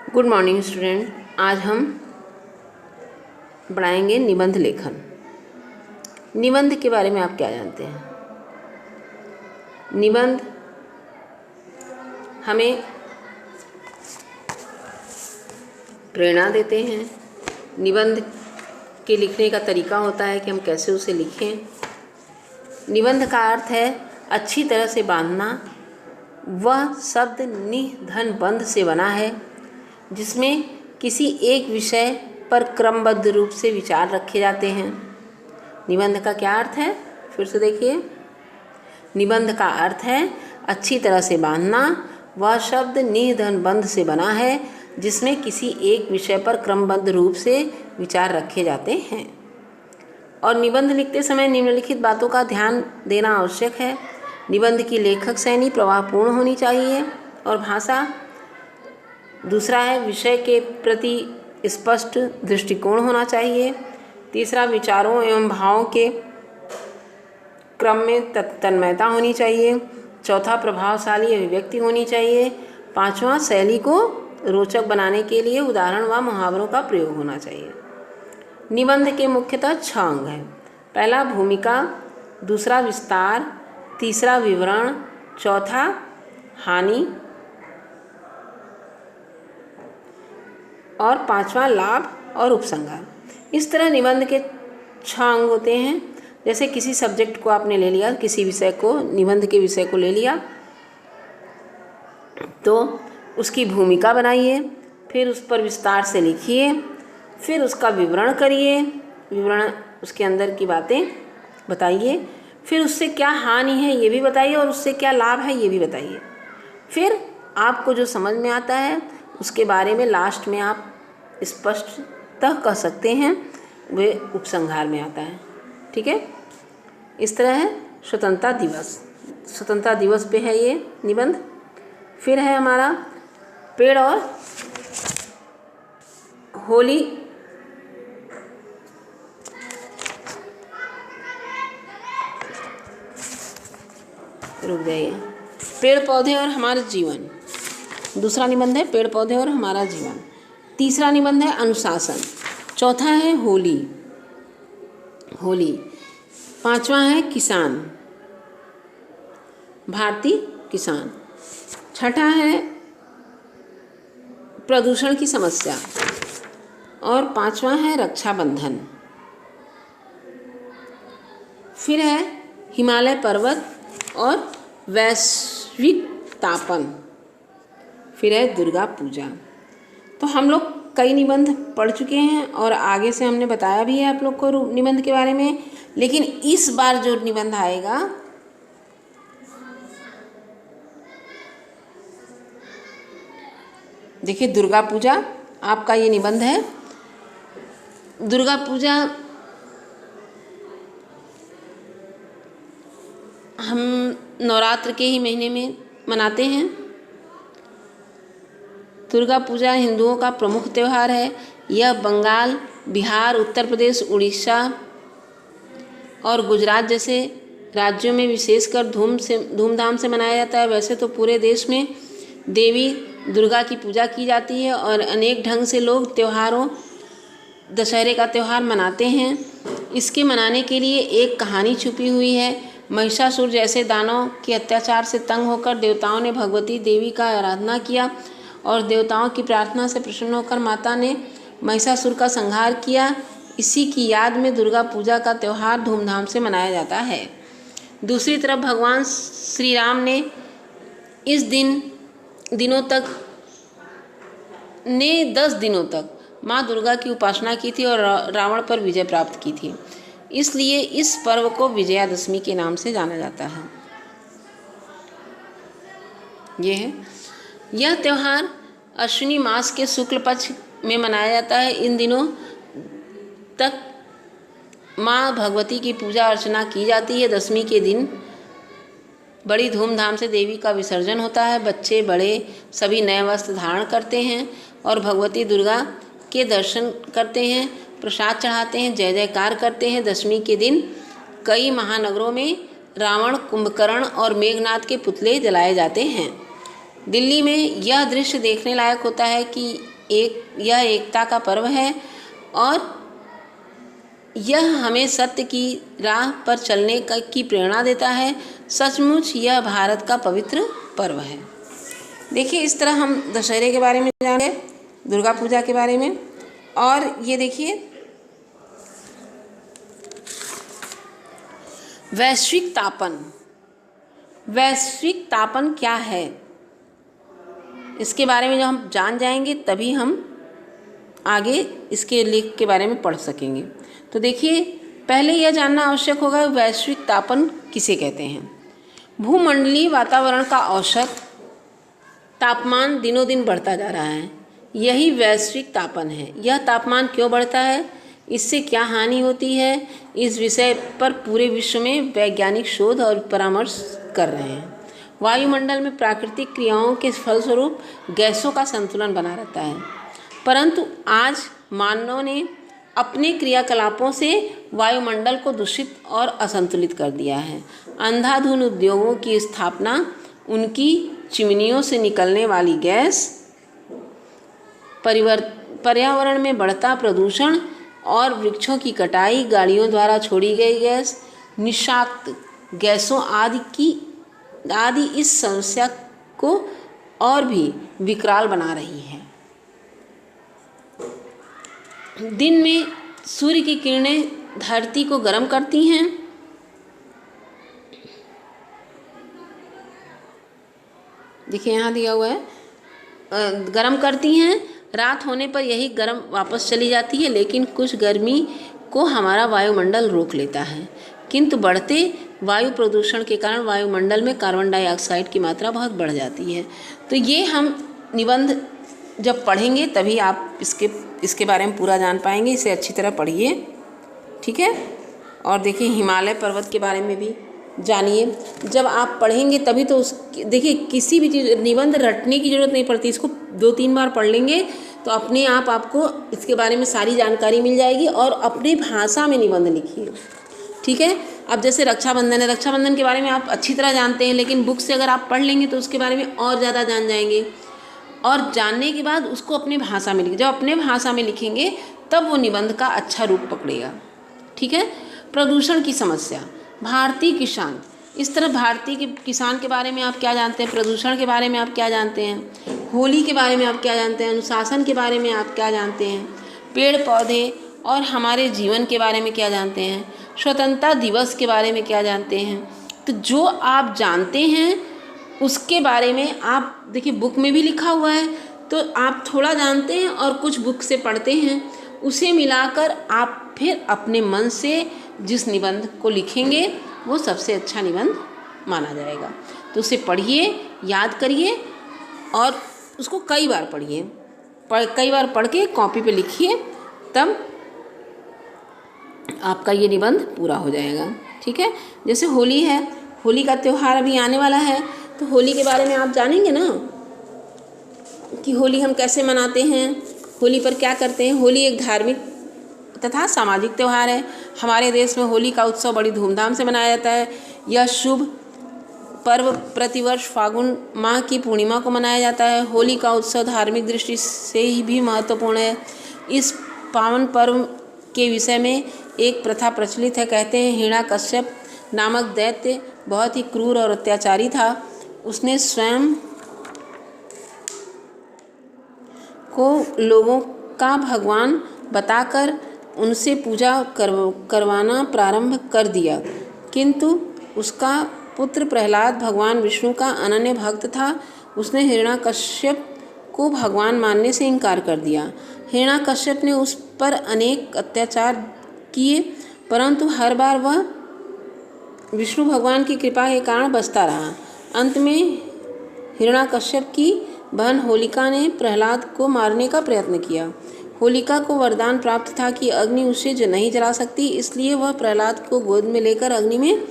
Good morning student. आज हम पढ़ाएंगे निबंध लेखन। निबंध के बारे में आप क्या जानते हैं? निबंध हमें प्रेरणा देते हैं। निबंध के लिखने का तरीका होता है कि हम कैसे उसे लिखें। निबंध का अर्थ है अच्छी तरह से बांधना। वह शब्द निधन बंध से बना है जिसमें किसी एक विषय पर क्रमबद्ध रूप से विचार रखे जाते हैं। निबंध का क्या अर्थ है? फिर से देखिए। निबंध का अर्थ है अच्छी तरह से बांधना। वह शब्द निधन बंध से बना है जिसमें किसी एक विषय पर क्रमबद्ध रूप से विचार रखे जाते हैं। और निबंध लिखते समय निम्नलिखित बातों का ध्यान देना आवश्यक है। निबंध की लेखक शैली प्रवाहपूर्ण होनी चाहिए और भाषा। दूसरा है विषय के प्रति स्पष्ट दृष्टिकोण होना चाहिए। तीसरा विचारों एवं भावों के क्रम में तन्मयता होनी चाहिए। चौथा प्रभावशाली अभिव्यक्ति होनी चाहिए। पांचवा शैली को रोचक बनाने के लिए उदाहरण व मुहावरों का प्रयोग होना चाहिए। निबंध के मुख्यतः 6 अंग हैं। पहला भूमिका, दूसरा विस्तार, तीसरा विवरण, चौथा हानि और पांचवा लाभ और उपसंहार। इस तरह निबंध के 6 अंग होते हैं। जैसे किसी सब्जेक्ट को आपने ले लिया, किसी विषय को, निबंध के विषय को ले लिया, तो उसकी भूमिका बनाइए, फिर उस पर विस्तार से लिखिए, फिर उसका विवरण करिए, विवरण उसके अंदर की बातें बताइए, फिर उससे क्या हानि है ये भी बताइए और उससे क्या लाभ है ये भी बताइए। फिर आपको जो समझ में आता है उसके बारे में लास्ट में आप स्पष्टतः कह सकते हैं, वे उपसंहार में आता है। ठीक है। इस तरह है स्वतंत्रता दिवस। स्वतंत्रता दिवस पे है ये निबंध। फिर है हमारा पेड़ और होली। रुक जाइए। पेड़ पौधे और हमारा जीवन। दूसरा निबंध है पेड़ पौधे और हमारा जीवन। तीसरा निबंध है अनुशासन। चौथा है होली। पांचवा है किसान, भारतीय किसान। छठा है प्रदूषण की समस्या और पांचवा है रक्षाबंधन। फिर है हिमालय पर्वत और वैश्विक तापन। फिर है दुर्गा पूजा। तो हम लोग कई निबंध पढ़ चुके हैं और आगे से हमने बताया भी है आप लोग को निबंध के बारे में। लेकिन इस बार जो निबंध आएगा देखिए, दुर्गा पूजा आपका ये निबंध है। दुर्गा पूजा हम नवरात्र के ही महीने में मनाते हैं। दुर्गा पूजा हिंदुओं का प्रमुख त्यौहार है। यह बंगाल, बिहार, उत्तर प्रदेश, उड़ीसा और गुजरात जैसे राज्यों में विशेषकर धूमधाम से मनाया जाता है। वैसे तो पूरे देश में देवी दुर्गा की पूजा की जाती है और अनेक ढंग से लोग त्योहारों, दशहरे का त्यौहार मनाते हैं। इसके मनाने के लिए एक कहानी छुपी हुई है। महिषासुर जैसे दानव के अत्याचार से तंग होकर देवताओं ने भगवती देवी का आराधना किया और देवताओं की प्रार्थना से प्रसन्न होकर माता ने महिषासुर का संहार किया। इसी की याद में दुर्गा पूजा का त्यौहार धूमधाम से मनाया जाता है। दूसरी तरफ भगवान श्री राम ने इस 10 दिनों तक माँ दुर्गा की उपासना की थी और रावण पर विजय प्राप्त की थी। इसलिए इस पर्व को विजयादशमी के नाम से जाना जाता है। यह त्यौहार अश्विनी मास के शुक्ल पक्ष में मनाया जाता है। इन दिनों तक माँ भगवती की पूजा अर्चना की जाती है। दशमी के दिन बड़ी धूमधाम से देवी का विसर्जन होता है। बच्चे बड़े सभी नए वस्त्र धारण करते हैं और भगवती दुर्गा के दर्शन करते हैं, प्रसाद चढ़ाते हैं, जय जयकार करते हैं। दशमी के दिन कई महानगरों में रावण, कुंभकर्ण और मेघनाथ के पुतले जलाए जाते हैं। दिल्ली में यह दृश्य देखने लायक होता है कि यह एकता का पर्व है और यह हमें सत्य की राह पर चलने की प्रेरणा देता है। सचमुच यह भारत का पवित्र पर्व है। देखिए, इस तरह हम दशहरे के बारे में जाने, दुर्गा पूजा के बारे में। और ये देखिए, वैश्विक तापन। वैश्विक तापन क्या है, इसके बारे में जब हम जान जाएंगे तभी हम आगे इसके लेख के बारे में पढ़ सकेंगे। तो देखिए, पहले यह जानना आवश्यक होगा वैश्विक तापन किसे कहते हैं। भूमंडलीय वातावरण का औसत तापमान दिनों दिन बढ़ता जा रहा है, यही वैश्विक तापन है। यह तापमान क्यों बढ़ता है, इससे क्या हानि होती है, इस विषय पर पूरे विश्व में वैज्ञानिक शोध और परामर्श कर रहे हैं। वायुमंडल में प्राकृतिक क्रियाओं के फलस्वरूप गैसों का संतुलन बना रहता है, परंतु आज मानव ने अपने क्रियाकलापों से वायुमंडल को दूषित और असंतुलित कर दिया है। अंधाधुंध उद्योगों की स्थापना, उनकी चिमनियों से निकलने वाली गैस, पर्यावरण में बढ़ता प्रदूषण और वृक्षों की कटाई, गाड़ियों द्वारा छोड़ी गई गैस, निषाक्त गैसों आदि इस समस्या को और भी विकराल बना रही है। दिन में सूर्य की किरणें धरती को गर्म करती हैं, देखिए यहाँ दिया हुआ है, गर्म करती हैं। रात होने पर यही गर्म वापस चली जाती है, लेकिन कुछ गर्मी को हमारा वायुमंडल रोक लेता है। किंतु बढ़ते वायु प्रदूषण के कारण वायुमंडल में कार्बन डाइऑक्साइड की मात्रा बहुत बढ़ जाती है। तो ये हम निबंध जब पढ़ेंगे तभी आप इसके बारे में पूरा जान पाएंगे। इसे अच्छी तरह पढ़िए, ठीक है। और देखिए, हिमालय पर्वत के बारे में भी जानिए। जब आप पढ़ेंगे तभी तो देखिए, किसी भी चीज़ निबंध रटने की ज़रूरत नहीं पड़ती, इसको 2-3 बार पढ़ लेंगे तो अपने आप आपको इसके बारे में सारी जानकारी मिल जाएगी। और अपनी भाषा में निबंध लिखिए, ठीक है। अब जैसे रक्षाबंधन है, रक्षाबंधन के बारे में आप अच्छी तरह जानते हैं, लेकिन बुक से अगर आप पढ़ लेंगे तो उसके बारे में और ज़्यादा जान जाएंगे। और जानने के बाद उसको अपनी भाषा में लिखें। जब अपने भाषा में लिखेंगे तब वो निबंध का अच्छा रूप पकड़ेगा, ठीक है। प्रदूषण की समस्या, भारतीय किसान, इस तरह भारतीय के किसान के बारे में आप क्या जानते हैं, प्रदूषण के बारे में आप क्या जानते हैं, होली के बारे में आप क्या जानते हैं, अनुशासन के बारे में आप क्या जानते हैं, पेड़ पौधे और हमारे जीवन के बारे में क्या जानते हैं, स्वतंत्रता दिवस के बारे में क्या जानते हैं। तो जो आप जानते हैं उसके बारे में आप देखिए, बुक में भी लिखा हुआ है, तो आप थोड़ा जानते हैं और कुछ बुक से पढ़ते हैं, उसे मिलाकर आप फिर अपने मन से जिस निबंध को लिखेंगे वो सबसे अच्छा निबंध माना जाएगा। तो उसे पढ़िए, याद करिए और उसको कई बार पढ़िए। कई बार पढ़ के कॉपी पे लिखिए, तब आपका ये निबंध पूरा हो जाएगा, ठीक है। जैसे होली है, होली का त्यौहार अभी आने वाला है, तो होली के बारे में आप जानेंगे ना कि होली हम कैसे मनाते हैं, होली पर क्या करते हैं। होली एक धार्मिक तथा सामाजिक त्यौहार है। हमारे देश में होली का उत्सव बड़ी धूमधाम से मनाया जाता है। यह शुभ पर्व प्रतिवर्ष फागुन माह की पूर्णिमा को मनाया जाता है। होली का उत्सव धार्मिक दृष्टि से ही भी महत्वपूर्ण है। इस पावन पर्व के विषय में एक प्रथा प्रचलित है। कहते हैं हिरण्यकश्यप नामक दैत्य बहुत ही क्रूर और अत्याचारी था। उसने स्वयं को लोगों का भगवान बताकर उनसे पूजा करवाना प्रारंभ कर दिया, किंतु उसका पुत्र प्रहलाद भगवान विष्णु का अनन्य भक्त था। उसने हिरण्यकश्यप को भगवान मानने से इनकार कर दिया। हिरण्यकश्यप ने उस पर अनेक अत्याचार किए, परंतु हर बार वह विष्णु भगवान की कृपा के कारण बचता रहा। अंत में हिरण्यकश्यप की बहन होलिका ने प्रहलाद को मारने का प्रयत्न किया। होलिका को वरदान प्राप्त था कि अग्नि उसे नहीं जला सकती, इसलिए वह प्रहलाद को गोद में लेकर अग्नि में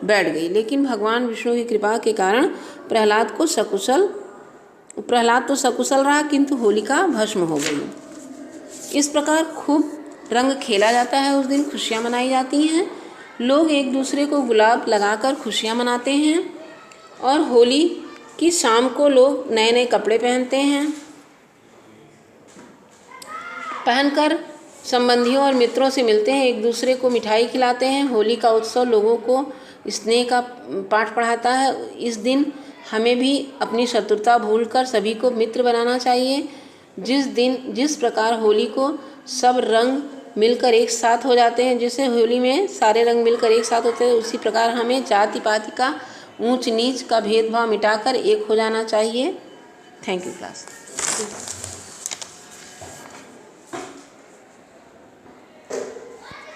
बैठ गई। लेकिन भगवान विष्णु की कृपा के कारण प्रहलाद तो सकुशल रहा, किंतु होलिका भस्म हो गई। इस प्रकार खूब रंग खेला जाता है। उस दिन खुशियाँ मनाई जाती हैं। लोग एक दूसरे को गुलाब लगाकर खुशियाँ मनाते हैं और होली की शाम को लोग नए नए कपड़े पहनते हैं। पहनकर संबंधियों और मित्रों से मिलते हैं, एक दूसरे को मिठाई खिलाते हैं। होली का उत्सव लोगों को स्नेह का पाठ पढ़ाता है। इस दिन हमें भी अपनी शत्रुता भूलकर सभी को मित्र बनाना चाहिए। जिस प्रकार होली को सब रंग मिलकर एक साथ हो जाते हैं, जैसे होली में सारे रंग मिलकर एक साथ होते हैं, उसी प्रकार हमें जाति पाति का, ऊंच नीच का भेदभाव मिटाकर एक हो जाना चाहिए। Thank you class.